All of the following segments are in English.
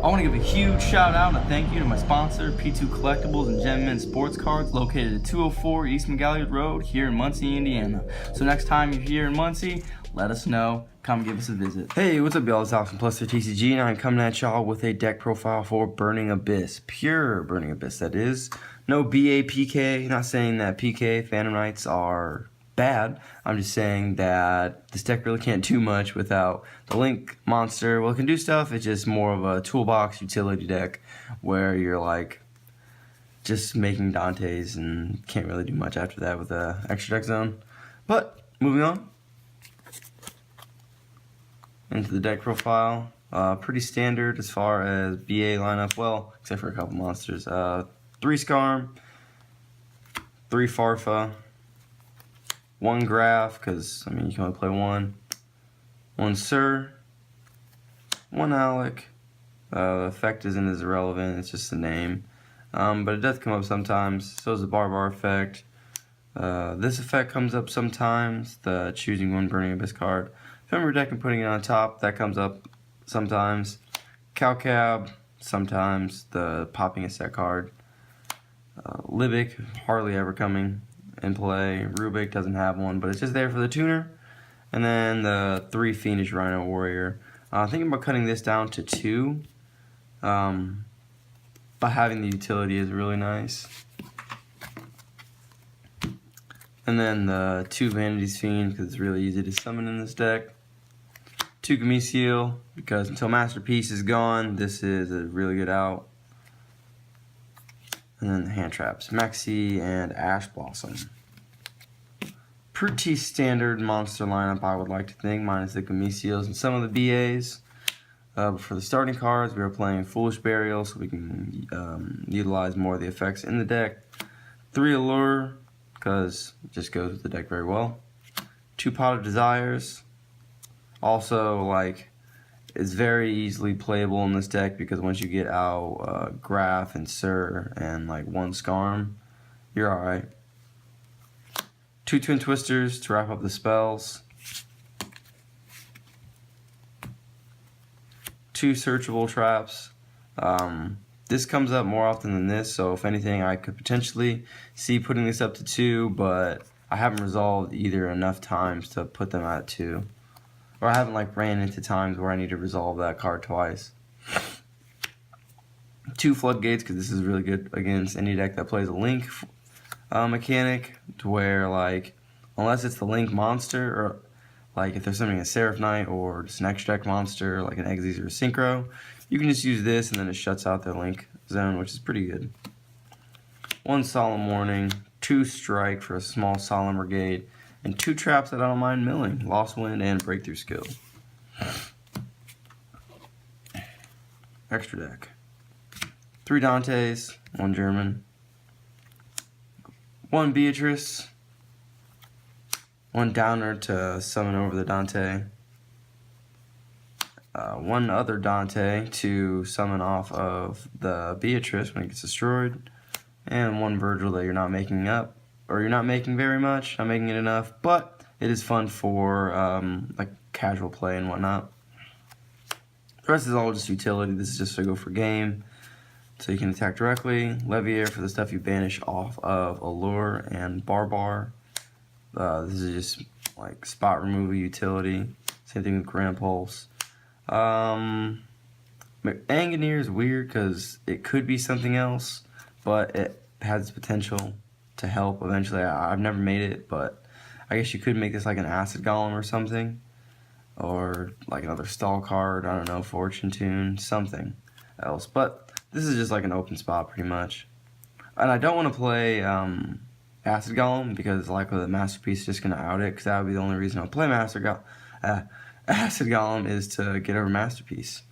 I want to give a huge shout out and a thank you to my sponsor, P2 Collectibles and Gentleman Sports Cards, located at 204 East McGalley Road here in Muncie, Indiana. So next time you're here in Muncie, let us know. Come give us a visit. Hey, what's up, y'all? It's Alex from Plus TCG, and I'm coming at y'all with a deck profile for Burning Abyss. Pure Burning Abyss, that is. No BA, PK. Not saying that PK Phantom Knights are bad. I'm just saying that this deck really can't do much without the Link monster. Well, it can do stuff. It's just more of a toolbox utility deck where you're like just making Dantes and can't really do much after that with the extra deck zone. But moving on into the deck profile, pretty standard as far as BA lineup. Well, except for a couple monsters. 3 Skarm, 3 Farfa, 1 Graph, because, I mean, you can only play 1. 1 Sir. 1 Alec. The effect isn't as irrelevant, it's just the name. But it does come up sometimes. So does the Barbar effect. This effect comes up sometimes, the choosing 1 Burning Abyss card. If I'm deck and putting it on top, that comes up sometimes. Calcab, sometimes. The popping a set card. Libic, hardly ever coming in play. Rubik doesn't have one, but it's just there for the tuner. And then the 3 Fiendish Rhino Warrior. Thinking about cutting this down to 2. But having the utility is really nice. And then the 2 Vanity's Fiend, because it's really easy to summon in this deck. 2 Gamicio, because until Masterpiece is gone, this is a really good out. And then the hand traps, Maxi and Ash Blossom. Pretty standard monster lineup, I would like to think, minus the Gamicios and some of the BAs. But for the starting cards, we are playing Foolish Burial, so we can utilize more of the effects in the deck. 3 Allure, because it just goes with the deck very well. 2 Pot of Desires. Also, like, it's very easily playable in this deck because once you get out Graph and Sir and like 1 Skarm, you're alright. 2 Twin Twisters to wrap up the spells. 2 Searchable Traps. This comes up more often than this, so if anything I could potentially see putting this up to 2, but I haven't resolved either enough times to put them at 2. Or I haven't like ran into times where I need to resolve that card twice. 2 Floodgates, because this is really good against any deck that plays a Link mechanic, to where like, unless it's the Link monster, or like if there's something a Seraph Knight or just an extra deck monster, like an Exes or a Synchro, you can just use this and then it shuts out their Link zone, which is pretty good. 1 Solemn Warning, 2 Strike for a small Solemn Brigade, and 2 traps that I don't mind milling, Lost Wind and Breakthrough Skill. Extra deck. 3 Dantes, 1 German, 1 Beatrice, 1 Downer to summon over the Dante, 1 other Dante to summon off of the Beatrice when it gets destroyed, and 1 Virgil that you're not making up. Or you're not making very much, not making it enough, but it is fun for like casual play and whatnot. The rest is all just utility. This is just to go for game, so you can attack directly. Levier for the stuff you banish off of Allure and Barbar. This is just like spot removal utility. Same thing with Grand Pulse. Anganier is weird because it could be something else, but it has potential to help eventually. I've never made it, but I guess you could make this like an Acid Golem or something, or like another stall card, I don't know, Fortune Tune, something else. But this is just like an open spot pretty much. And I don't want to play Acid Golem because it's likely that Masterpiece is just going to out it, because that would be the only reason I'll play Acid Golem is to get over Masterpiece.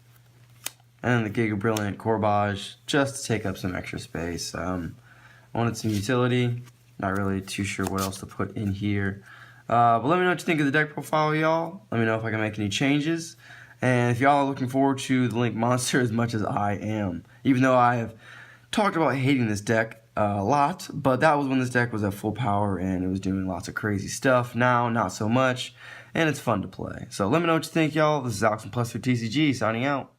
And then the Giga Brilliant Corbage just to take up some extra space. I wanted some utility, not really too sure what else to put in here. But let me know what you think of the deck profile, y'all. Let me know if I can make any changes. And if y'all are looking forward to the Link monster as much as I am. Even though I have talked about hating this deck a lot, but that was when this deck was at full power and it was doing lots of crazy stuff. Now, not so much, and it's fun to play. So let me know what you think, y'all. This is Alex from Plus TCG, signing out.